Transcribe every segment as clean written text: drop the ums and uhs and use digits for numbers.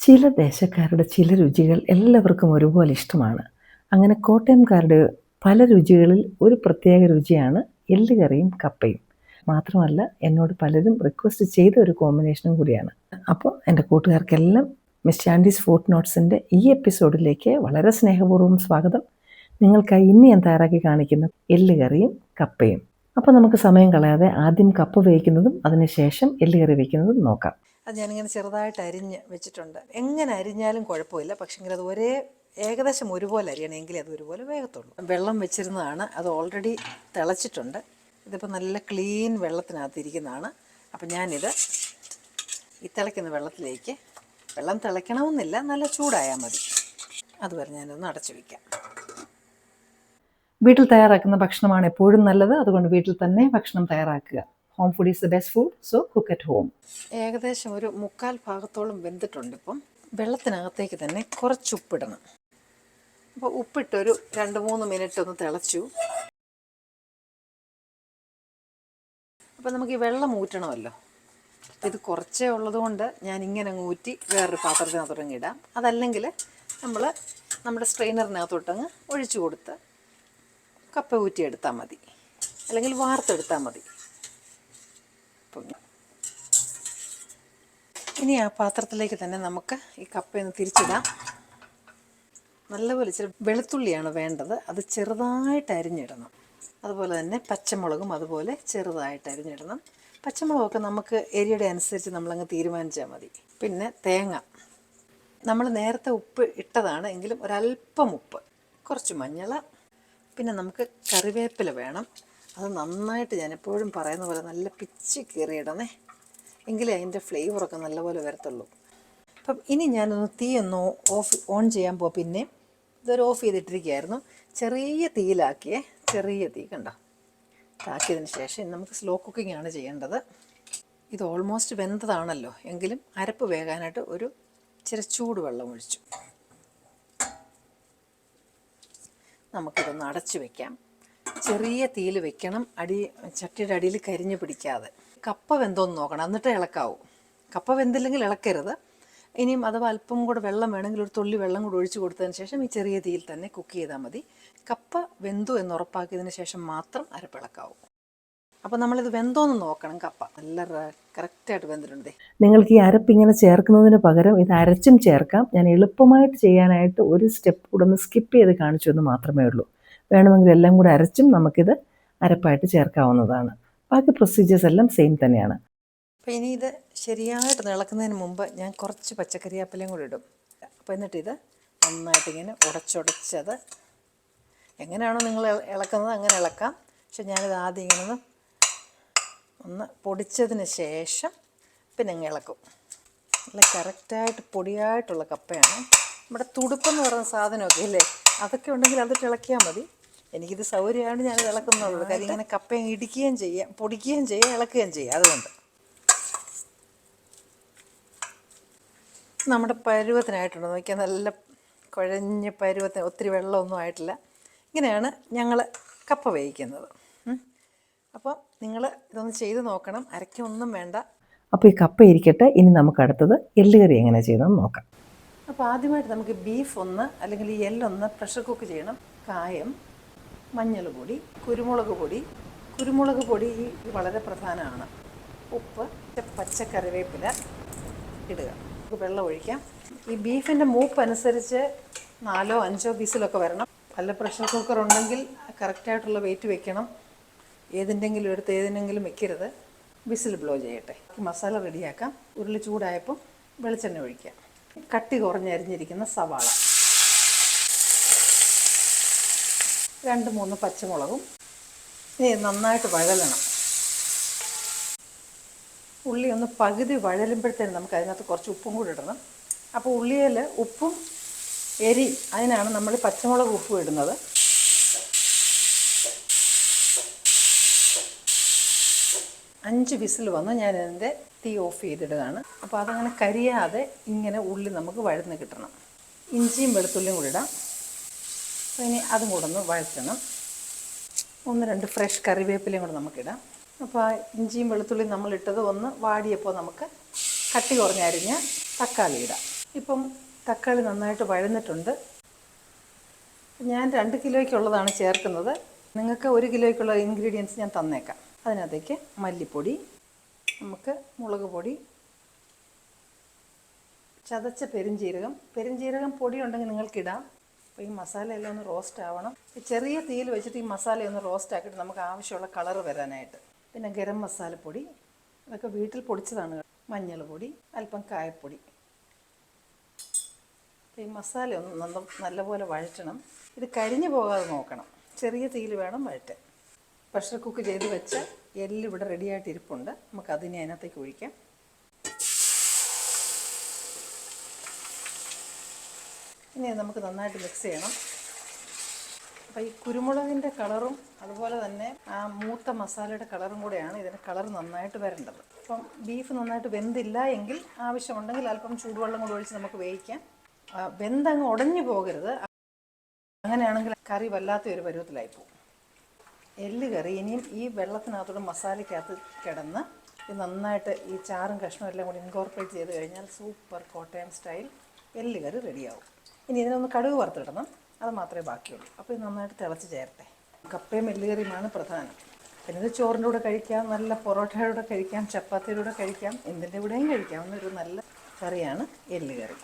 ചില ദേശക്കാരുടെ ചില രുചികൾ എല്ലാവർക്കും ഒരുപോലെ ഇഷ്ടമാണ്. അങ്ങനെ കോട്ടയംകാരുടെ പല രുചികളിൽ ഒരു പ്രത്യേക രുചിയാണ് എല്ലുകറിയും കപ്പയും. മാത്രമല്ല എന്നോട് പലരും റിക്വസ്റ്റ് ചെയ്ത ഒരു കോമ്പിനേഷനും കൂടിയാണ്. അപ്പോൾ എൻ്റെ കൂട്ടുകാർക്കെല്ലാം മിസ് ആൻഡീസ് ഫുഡ് നോട്ട്സിൻ്റെ ഈ എപ്പിസോഡിലേക്ക് വളരെ സ്നേഹപൂർവ്വം സ്വാഗതം. നിങ്ങൾക്കായി ഇന്ന് ഞാൻ തയ്യാറാക്കി കാണിക്കുന്ന എല്ലുകറിയും കപ്പയും. അപ്പോൾ നമുക്ക് സമയം കളയാതെ ആദ്യം കപ്പ വേവിക്കുന്നതും അതിനുശേഷം എല്ലുകറി വയ്ക്കുന്നതും നോക്കാം. അത് ഞാനിങ്ങനെ ചെറുതായിട്ട് അരിഞ്ഞ് വെച്ചിട്ടുണ്ട്. എങ്ങനെ അരിഞ്ഞാലും കുഴപ്പമില്ല, പക്ഷേങ്കിൽ അത് ഏകദേശം ഒരുപോലെ അരിയണം, എങ്കിലേ അത് ഒരുപോലെ വേഗത്തുള്ളൂ. വെള്ളം വെച്ചിരുന്നതാണ്, അത് ഓൾറെഡി തിളച്ചിട്ടുണ്ട്. ഇതിപ്പോൾ നല്ല ക്ലീൻ വെള്ളത്തിനകത്ത് ഇരിക്കുന്നതാണ്. അപ്പം ഞാനിത് ഈ തിളയ്ക്കുന്ന വെള്ളത്തിലേക്ക്, വെള്ളം തിളയ്ക്കണമെന്നില്ല, നല്ല ചൂടായാൽ മതി, അതുവരെ ഞാനൊന്ന് അടച്ചു വയ്ക്കാം. വീട്ടിൽ തയ്യാറാക്കുന്ന ഭക്ഷണമാണ് എപ്പോഴും നല്ലത്. അതുകൊണ്ട് വീട്ടിൽ തന്നെ ഭക്ഷണം തയ്യാറാക്കുക. Home food is the best food, so cook at home. ഏകദേശം ഒരു 3/4 ഭാഗത്തോളം വെന്തിട്ടുണ്ട്. ഇപ്പം വെള്ളത്തിനകത്തേക്ക് തന്നെ കുറച്ച് ഉപ്പിടണം. അപ്പോൾ ഉപ്പിട്ടൊരു 2-3 മിനിറ്റ് ഒന്ന് തിളച്ചു. അപ്പോൾ നമുക്ക് ഈ വെള്ളം ഊറ്റണമല്ലോ. ഇത് കുറച്ചേ ഉള്ളതുകൊണ്ട് ഞാൻ ഇങ്ങനെ ഊറ്റി വേറൊരു പാത്രത്തിനകത്തോട്ടങ്ങ് ഇടാം. അതല്ലെങ്കിൽ നമ്മുടെ സ്ട്രെയിനറിനകത്തോട്ടങ്ങ് ഒഴിച്ചു കൊടുത്ത് കപ്പ ഊറ്റിയെടുത്താൽ മതി, അല്ലെങ്കിൽ വാർത്തെടുത്താൽ മതി. ഇനി ആ പാത്രത്തിലേക്ക് തന്നെ നമുക്ക് ഈ കപ്പയൊന്ന് തിരിച്ചിടാം. നല്ലപോലെ ഇച്ചിരി വെളുത്തുള്ളിയാണ് വേണ്ടത്, അത് ചെറുതായിട്ട് അരിഞ്ഞിടണം. അതുപോലെ തന്നെ പച്ചമുളകും അതുപോലെ ചെറുതായിട്ട് അരിഞ്ഞിടണം. പച്ചമുളകൊക്കെ നമുക്ക് എരിയുടെ അനുസരിച്ച് നമ്മളങ്ങ് തീരുമാനിച്ചാൽ മതി. പിന്നെ തേങ്ങ, നമ്മൾ നേരത്തെ ഉപ്പ് ഇട്ടതാണ് എങ്കിലും ഒരല്പം ഉപ്പ്, കുറച്ച് മഞ്ഞൾ, പിന്നെ നമുക്ക് കറിവേപ്പില വേണം. അത് നന്നായിട്ട്, ഞാൻ എപ്പോഴും പറയുന്ന പോലെ നല്ല പിച്ചി കീറിയിടണേ, എങ്കിലേ അതിൻ്റെ ഫ്ലേവറൊക്കെ നല്ലപോലെ വരത്തുള്ളൂ. അപ്പം ഇനി ഞാനൊന്ന് തീയൊന്ന് ഓൺ ചെയ്യാൻ പോവാം. പിന്നെ ഇതൊരു ഓഫ് ചെയ്തിട്ടിരിക്കുകയായിരുന്നു. ചെറിയ തീയിലാക്കിയേ, ചെറിയ തീ കണ്ടോ, ആക്കിയതിന് ശേഷം നമുക്ക് സ്ലോ കുക്കിംഗ് ആണ് ചെയ്യേണ്ടത്. ഇത് ഓൾമോസ്റ്റ് വെന്തതാണല്ലോ, എങ്കിലും അരപ്പ് വേകാനായിട്ട് ഒരു ഇച്ചിരി ചൂടുവെള്ളം ഒഴിച്ചു. നമുക്കിതൊന്ന് അടച്ചു വയ്ക്കാം. ചെറിയ തീയിൽ വെക്കണം, ചട്ടിയുടെ അടിയിൽ കരിഞ്ഞ് പിടിക്കാതെ. കപ്പ വെന്തോന്ന് നോക്കണം, എന്നിട്ട് ഇളക്കാവൂ. കപ്പ വെന്തില്ലെങ്കിൽ ഇളക്കരുത്. ഇനിയും അഥവാ അല്പം കൂടെ വെള്ളം വേണമെങ്കിൽ ഒരു തുള്ളി വെള്ളം കൂടെ ഒഴിച്ച് കൊടുത്തതിന് ശേഷം ഈ ചെറിയ തീയിൽ തന്നെ കുക്ക് ചെയ്താൽ മതി. കപ്പ വെന്തു എന്ന് ഉറപ്പാക്കിയതിന് ശേഷം മാത്രം അരപ്പിളക്കാവൂ. അപ്പോൾ നമ്മളിത് വെന്തോന്ന് നോക്കണം. കപ്പ നല്ല കറക്റ്റായിട്ട് വെന്തിട്ടുണ്ട്. നിങ്ങൾക്ക് ഈ അരപ്പ് ഇങ്ങനെ ചേർക്കുന്നതിന് പകരം ഇത് അരച്ചും ചേർക്കാം. ഞാൻ എളുപ്പമായിട്ട് ചെയ്യാനായിട്ട് ഒരു സ്റ്റെപ്പ് കൂടെ ഒന്ന് സ്കിപ്പ് ചെയ്ത് കാണിച്ചു എന്ന് മാത്രമേ ഉള്ളൂ. വേണമെങ്കിൽ എല്ലാം കൂടെ അരച്ചും നമുക്കിത് അരപ്പായിട്ട് ചേർക്കാവുന്നതാണ്. ബാക്കി പ്രൊസീജിയേഴ്സ് എല്ലാം സെയിം തന്നെയാണ്. അപ്പോൾ ഇനി ഇത് ശരിയായിട്ട് ഇളക്കുന്നതിന് മുമ്പ് ഞാൻ കുറച്ച് പച്ചക്കറിവേപ്പിലയും കൂടി ഇടും. അപ്പോൾ എന്നിട്ടിത് നന്നായിട്ടിങ്ങനെ ഉടച്ചുടച്ചത്, എങ്ങനെയാണോ നിങ്ങൾ ഇളക്കുന്നത് അങ്ങനെ ഇളക്കാം. പക്ഷെ ഞാനിത് ആദ്യം ഇങ്ങനെ ഒന്ന് പൊടിച്ചതിന് ശേഷം പിന്നെ അങ്ങ് ഇളക്കും. നല്ല കറക്റ്റായിട്ട് പൊടിയായിട്ടുള്ള കപ്പയാണ്. നമ്മുടെ തുടുപ്പെന്ന് പറയുന്ന സാധനമൊക്കെ ഇല്ലേ, അതൊക്കെ ഉണ്ടെങ്കിൽ അതിട്ട് ഇളക്കിയാൽ മതി. എനിക്കിത് സൗകര്യമാണ് ഞാനിത് ഇളക്കുന്നുള്ളൂ. കാര്യം ഇങ്ങനെ കപ്പ ഇടിക്കുകയും ചെയ്യാം, പൊടിക്കുകയും ചെയ്യാം, ഇളക്കുകയും ചെയ്യാം. അതുകൊണ്ട് നമ്മുടെ പരുവത്തിനായിട്ടുണ്ട്. നോക്കിയാൽ നല്ല കുഴഞ്ഞ പരുവത്തിന്, ഒത്തിരി വെള്ളമൊന്നും ആയിട്ടില്ല. ഇങ്ങനെയാണ് ഞങ്ങൾ കപ്പ വേവിക്കുന്നത്. അപ്പോൾ നിങ്ങൾ ഇതൊന്ന് ചെയ്ത് നോക്കണം, അരയ്ക്കൊന്നും വേണ്ട. അപ്പോൾ ഈ കപ്പ ഇരിക്കട്ടെ, ഇനി നമുക്ക് അടുത്തത് എല്ലുകറി എങ്ങനെ ചെയ്യണമെന്ന് നോക്കാം. അപ്പോൾ ആദ്യമായിട്ട് നമുക്ക് ബീഫ് ഒന്ന് അല്ലെങ്കിൽ ഈ എല്ലൊന്ന് പ്രഷർ കുക്ക് ചെയ്യണം. കായം, മഞ്ഞൾ പൊടി, കുരുമുളക് പൊടി വളരെ പ്രധാനമാണ്. ഉപ്പ്, പച്ചക്കറിവേപ്പില ഇടുക. നമുക്ക് വെള്ളം ഒഴിക്കാം. ഈ ബീഫിൻ്റെ മൂപ്പ് അനുസരിച്ച് 4-5 വിസിലൊക്കെ വരണം. നല്ല പ്രഷർ കുക്കർ ഉണ്ടെങ്കിൽ കറക്റ്റായിട്ടുള്ള വെയിറ്റ് വെക്കണം. ഏതിനെങ്കിലും വെക്കരുത്. വിസിൽ ബ്ലോ ചെയ്യട്ടെ. മസാല റെഡിയാക്കാം. ഉരുളി ചൂടായപ്പോൾ വെളിച്ചെണ്ണ ഒഴിക്കാം. കട്ടി കുറഞ്ഞരിഞ്ഞിരിക്കുന്ന സവാള, 2-3 പച്ചമുളകും. ഇനി നന്നായിട്ട് വഴലണം. ഉള്ളി ഒന്ന് പകുതി വഴലുമ്പോഴത്തേനും നമുക്ക് അതിനകത്ത് കുറച്ച് ഉപ്പും കൂടി ഇടണം. അപ്പോൾ ഉള്ളിയിൽ ഉപ്പും എരി, അതിനാണ് നമ്മൾ പച്ചമുളക് ഉപ്പും ഇടുന്നത്. അഞ്ച് വിസിൽ വന്ന് ഞാനതിൻ്റെ തീ ഓഫ് ചെയ്തിടുകയാണ്. അപ്പോൾ അതങ്ങനെ കരിയാതെ ഇങ്ങനെ ഉള്ളി നമുക്ക് വഴന്ന് കിട്ടണം. ഇഞ്ചിയും വെളുത്തുള്ളിയും കൂടി ഇടാം. അപ്പോൾ ഇനി അതും കൂടെ ഒന്ന് വഴറ്റണം. 1-2 ഫ്രഷ് കറിവേപ്പിലയും കൂടെ നമുക്കിടാം. അപ്പോൾ ആ ഇഞ്ചിയും വെളുത്തുള്ളിയും നമ്മളിട്ടത് ഒന്ന് വാടിയപ്പോൾ നമുക്ക് കട്ടി കുറഞ്ഞരിഞ്ഞ തക്കാളി ഇടാം. ഇപ്പം തക്കാളി നന്നായിട്ട് വഴന്നിട്ടുണ്ട്. ഞാൻ 2 കിലോയ്ക്കുള്ളതാണ് ചേർക്കുന്നത്. നിങ്ങൾക്ക് 1 കിലോയ്ക്കുള്ള ഇൻഗ്രീഡിയൻസ് ഞാൻ തന്നേക്കാം. അതിനകത്തേക്ക് മല്ലിപ്പൊടി, നമുക്ക് മുളക് പൊടി, ചതച്ച പെരുംജീരകം പൊടി ഉണ്ടെങ്കിൽ നിങ്ങൾക്കിടാം. അപ്പോൾ ഈ മസാലയെല്ലാം ഒന്ന് റോസ്റ്റ് ആവണം. ചെറിയ തീയിൽ വെച്ചിട്ട് ഈ മസാലയൊന്ന് റോസ്റ്റ് ആക്കിയിട്ട് നമുക്ക് ആവശ്യമുള്ള കളറ് വരാനായിട്ട്. പിന്നെ ഗരം മസാലപ്പൊടി, അതൊക്കെ വീട്ടിൽ പൊടിച്ചതാണ്. മഞ്ഞൾ പൊടി, അല്പം കായപ്പൊടി. ഈ മസാല ഒന്ന് നല്ലപോലെ വഴറ്റണം. ഇത് കരിഞ്ഞു പോകാതെ നോക്കണം. ചെറിയ തീയിൽ വേണം വഴറ്റാൻ. പ്രഷർ കുക്ക് ചെയ്ത് വെച്ച എല്ലിവിടെ റെഡിയായിട്ട് ഇരിപ്പുണ്ട്. നമുക്കതിനെ അതിനകത്തേക്ക് ഒഴിക്കാം. ഇനി നമുക്ക് നന്നായിട്ട് മിക്സ് ചെയ്യണം. അപ്പോൾ ഈ കുരുമുളകിൻ്റെ കളറും അതുപോലെ തന്നെ ആ മൂത്ത മസാലയുടെ കളറും കൂടെയാണ് ഇതിന് കളർ നന്നായിട്ട് വരേണ്ടത്. അപ്പം ബീഫ് നന്നായിട്ട് വെന്തില്ല എങ്കിൽ ആവശ്യമുണ്ടെങ്കിൽ അല്പം ചൂടുവെള്ളം കൂടി ഒഴിച്ച് നമുക്ക് വേവിക്കാം. വെന്തങ്ങ് ഉടഞ്ഞു പോകരുത്. അങ്ങനെയാണെങ്കിൽ കറി വല്ലാത്ത ഒരു പരുവത്തിലായി പോകും. എല്ല് കറി ഇനിയും ഈ വെള്ളത്തിനകത്തോടെ മസാലയ്ക്കകത്ത് കിടന്ന് ഇത് നന്നായിട്ട് ഈ ചാറും കഷ്ണവും എല്ലാം കൂടി ഇൻകോർപ്പറേറ്റ് ചെയ്ത് കഴിഞ്ഞാൽ സൂപ്പർ കോട്ടയം സ്റ്റൈൽ എല്ല് കറി റെഡിയാവും. ഇനി ഇതിനൊന്ന് കടുക് വറുത്തിടണം. അത് മാത്രമേ ബാക്കിയുള്ളൂ. അപ്പോൾ ഇത് നന്നായിട്ട് തിളച്ച് ചേരട്ടെ. കപ്പയും എല്ലുകറിയുമാണ് പ്രധാനം. പിന്നെ ഇത് ചോറിൻ്റെ കൂടെ കഴിക്കാം, നല്ല പൊറോട്ടയുടെ കൂടെ കഴിക്കാം, ചപ്പാത്തിയുടെ കൂടെ കഴിക്കാം, എന്തിൻ്റെ കൂടെയും കഴിക്കാവുന്ന ഒരു നല്ല കറിയാണ് എല്ലുകറി.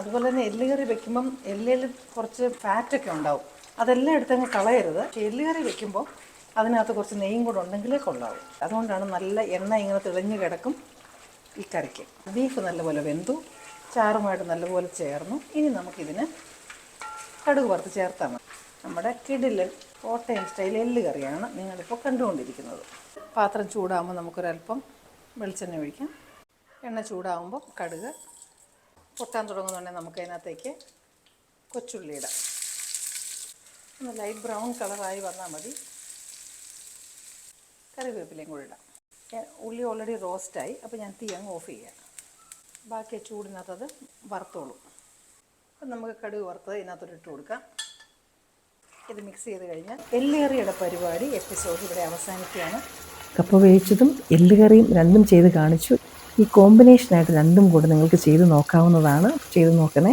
അതുപോലെ തന്നെ എല്ലുകറി വെക്കുമ്പം എല്ലിൽ കുറച്ച് ഫാറ്റൊക്കെ ഉണ്ടാവും. അതെല്ലാം എടുത്തങ്ങ് കളയരുത്. പക്ഷേ എല്ലുകറി വെക്കുമ്പോൾ അതിനകത്ത് കുറച്ച് നെയ്യും കൂടെ ഉണ്ടെങ്കിലേ കൊള്ളാവും. അതുകൊണ്ടാണ് നല്ല എണ്ണ ഇങ്ങനെ തെളിഞ്ഞ് കിടക്കും ഈ കറിക്ക്. ബീഫ് നല്ലപോലെ വെന്തു, ചാറുമായിട്ട് നല്ലപോലെ ചേർന്നു. ഇനി നമുക്കിതിന് കടുക് വറുത്ത് ചേർത്താൽ മതി. നമ്മുടെ കിടിലൻ കോട്ടയം സ്റ്റൈൽ എല്ല് കറിയാണ് നിങ്ങളിപ്പോൾ കണ്ടുകൊണ്ടിരിക്കുന്നത്. പാത്രം ചൂടാകുമ്പോൾ നമുക്കൊരല്പം വെളിച്ചെണ്ണ ഒഴിക്കാം. എണ്ണ ചൂടാകുമ്പോൾ കടുക് പൊട്ടാൻ തുടങ്ങുന്നുണ്ടെങ്കിൽ നമുക്കതിനകത്തേക്ക് കൊച്ചുള്ളി ഇടാം. ഒന്ന് ലൈറ്റ് ബ്രൗൺ കളറായി വന്നാൽ മതി. കറിവേപ്പിലയും കൂടി ഇടാം. ഉള്ളി ഓൾറെഡി റോസ്റ്റായി. അപ്പോൾ ഞാൻ തീ അങ്ങ് ഓഫ് ചെയ്യാം. ബാക്കി ചൂടിനകത്തത് വറുത്തോളും. അപ്പം നമുക്ക് കടുക് വറുത്തത് ഇതിനകത്തോട്ട് ഇട്ട് കൊടുക്കാം. ഇത് മിക്സ് ചെയ്ത് കഴിഞ്ഞാൽ എല്ലുകറിയുടെ പരിപാടി എപ്പിസോഡ് ഇവിടെ അവസാനിക്കുകയാണ്. കപ്പ വേവിച്ചതും എല്ലുകറിയും രണ്ടും ചെയ്ത് കാണിച്ചു. ഈ കോമ്പിനേഷനായിട്ട് രണ്ടും കൂടെ നിങ്ങൾക്ക് ചെയ്ത് നോക്കാവുന്നതാണ്. ചെയ്ത് നോക്കണേ.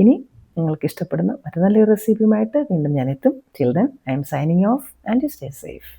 ഇനി നിങ്ങൾക്ക് ഇഷ്ടപ്പെടുന്ന മറ്റു നല്ലൊരു റെസിപ്പിയുമായിട്ട് വീണ്ടും ഞാൻ എത്തും. Till then I M signing off and you stay safe.